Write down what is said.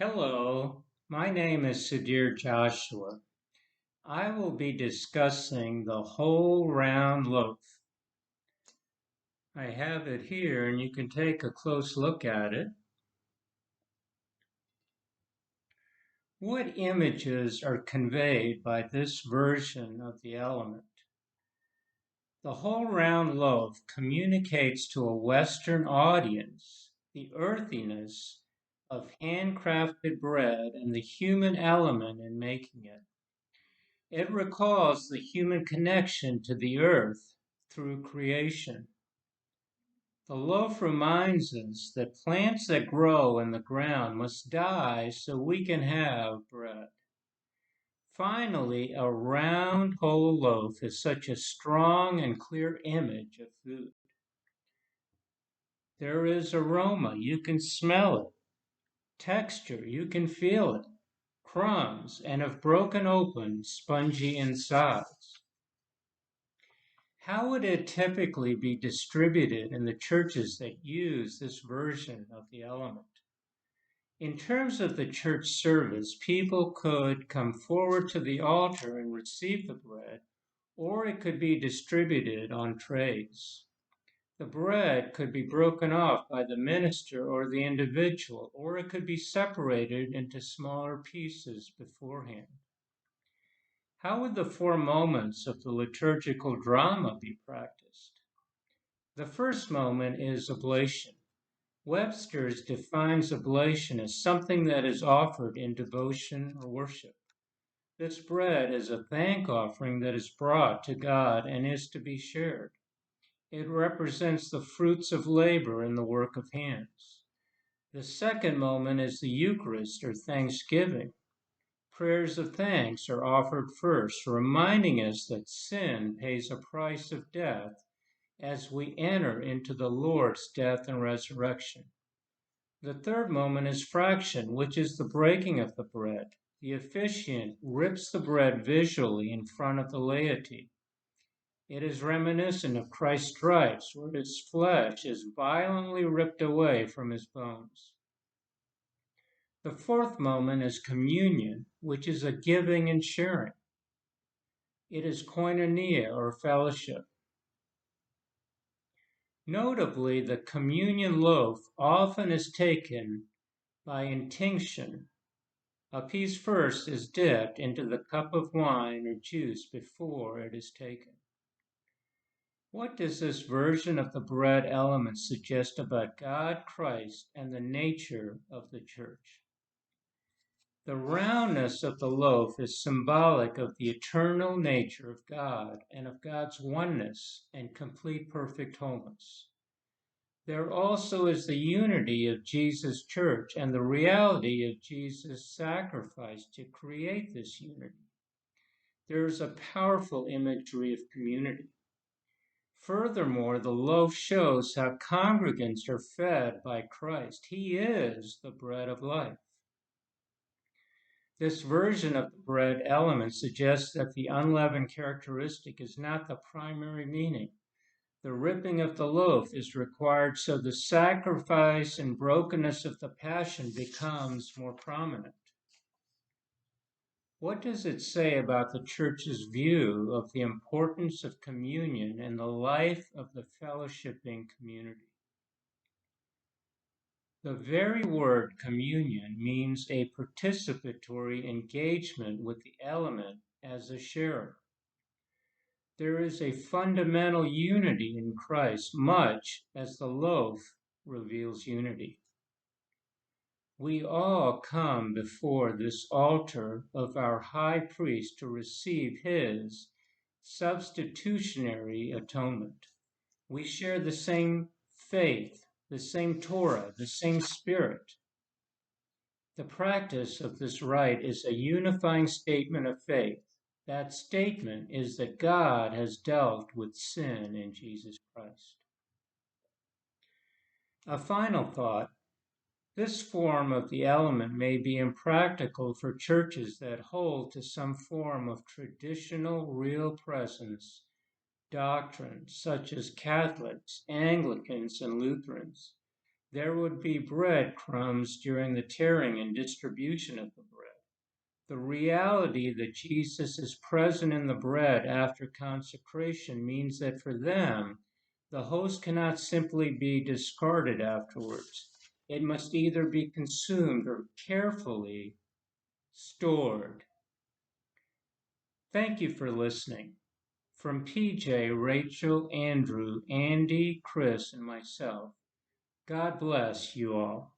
Hello, my name is Sudhir Joshua. I will be discussing the whole round loaf. I have it here and you can take a close look at it. What images are conveyed by this version of the element? The whole round loaf communicates to a Western audience the earthiness of handcrafted bread and the human element in making it. It recalls the human connection to the earth through creation. The loaf reminds us that plants that grow in the ground must die so we can have bread. Finally, a round whole loaf is such a strong and clear image of food. There is aroma, you can smell it. Texture, you can feel it. Crumbs, and if broken open, spongy insides. How would it typically be distributed in the churches that use this version of the element? In terms of the church service, people could come forward to the altar and receive the bread, or it could be distributed on trays. The bread could be broken off by the minister or the individual, or it could be separated into smaller pieces beforehand. How would the four moments of the liturgical drama be practiced? The first moment is oblation. Webster's defines oblation as something that is offered in devotion or worship. This bread is a thank offering that is brought to God and is to be shared. It represents the fruits of labor and the work of hands. The second moment is the Eucharist or thanksgiving. Prayers of thanks are offered first, reminding us that sin pays a price of death as we enter into the Lord's death and resurrection. The third moment is fraction, which is the breaking of the bread. The officiant rips the bread visually in front of the laity. It is reminiscent of Christ's stripes, where his flesh is violently ripped away from his bones. The fourth moment is communion, which is a giving and sharing. It is koinonia or fellowship. Notably, the communion loaf often is taken by intinction. A piece first is dipped into the cup of wine or juice before it is taken. What does this version of the bread element suggest about God, Christ, and the nature of the church? The roundness of the loaf is symbolic of the eternal nature of God and of God's oneness and complete perfect wholeness. There also is the unity of Jesus' church and the reality of Jesus' sacrifice to create this unity. There is a powerful imagery of community. Furthermore, the loaf shows how congregants are fed by Christ. He is the bread of life. This version of the bread element suggests that the unleavened characteristic is not the primary meaning. The ripping of the loaf is required so the sacrifice and brokenness of the passion becomes more prominent. What does it say about the church's view of the importance of communion in the life of the fellowshipping community? The very word communion means a participatory engagement with the element as a sharer. There is a fundamental unity in Christ, much as the loaf reveals unity. We all come before this altar of our high priest to receive his substitutionary atonement. We share the same faith, the same Torah, the same Spirit. The practice of this rite is a unifying statement of faith. That statement is that God has dealt with sin in Jesus Christ. A final thought. This form of the element may be impractical for churches that hold to some form of traditional real presence doctrine, such as Catholics, Anglicans, and Lutherans. There would be bread crumbs during the tearing and distribution of the bread. The reality that Jesus is present in the bread after consecration means that for them, the host cannot simply be discarded afterwards. It must either be consumed or carefully stored. Thank you for listening. From PJ, Rachel, Andrew, Andy, Chris, and myself, God bless you all.